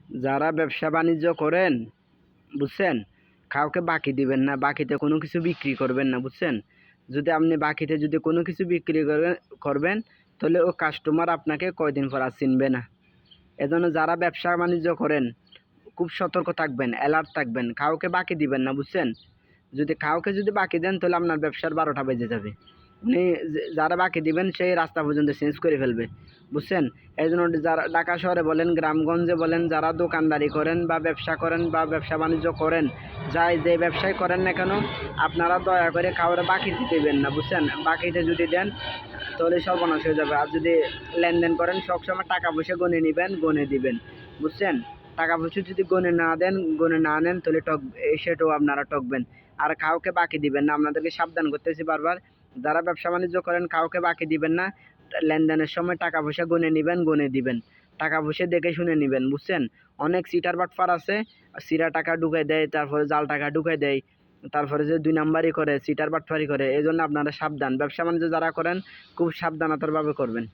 যারা ব্যবসা বাণিজ্য করেন, বুঝছেন, কাউকে বাকি দিবেন না, বাকিতে কোনো কিছু বিক্রি করবেন না, বুঝছেন। যদি আপনি বাকিতে যদি কোনো কিছু বিক্রি করবেন তাহলে ও কাস্টমার আপনাকে কয়দিন পর আর চিনবে না। এজন্য যারা ব্যবসা বাণিজ্য করেন খুব সতর্ক থাকবেন, অ্যালার্ট থাকবেন, কাউকে বাকি দিবেন না, বুঝছেন। যদি কাউকে যদি বাকি দেন তাহলে আপনার ব্যবসার 12টা বেজে যাবে। উনি যারা বাকি দিবেন সেই রাস্তা পর্যন্ত চেঞ্জ করে ফেলবে, বুঝছেন। এই জন্য যারা ঢাকা শহরে বলেন, গ্রামগঞ্জে বলেন, যারা দোকানদারি করেন বা ব্যবসা করেন বা ব্যবসা বাণিজ্য করেন, যাই যে ব্যবসায় করেন না কেন, আপনারা দয়া করে কাউরে বাকিতে দেবেন না, বুঝছেন। বাকিতে যদি দেন তাহলে সর্বনাশ হয়ে যাবে। আর যদি লেনদেন করেন সবসময় টাকা পয়সা গনে নেবেন, গনে দিবেন, বুঝছেন। টাকা পয়সা যদি গনে না দেন, গনে না নেন তাহলে সেটাও আপনারা ঠকবেন। আর কাউকে বাকি দিবেন না, আপনাদেরকে সাবধান করতেছি বারবার। যারা ব্যবসা বাণিজ্য করেন কাউকে বাকি দিবেন না। লেনদেনের সময় টাকা পয়সা গনে নেবেন, গনে দিবেন, টাকা পয়সা দেখে শুনে নেবেন, বুঝছেন। অনেক সিটার বাটপার আছে, সিরা টাকা ঢুকাই দেয়, তারপরে জাল টাকা ঢুকাই দেয়, তারপরে যে 2 নাম্বারই করে, সিটার বাটপারি করে। এই জন্য আপনারা সাবধান, ব্যবসা বাণিজ্য যারা করেন খুব সাবধানতার ভাবে করবেন।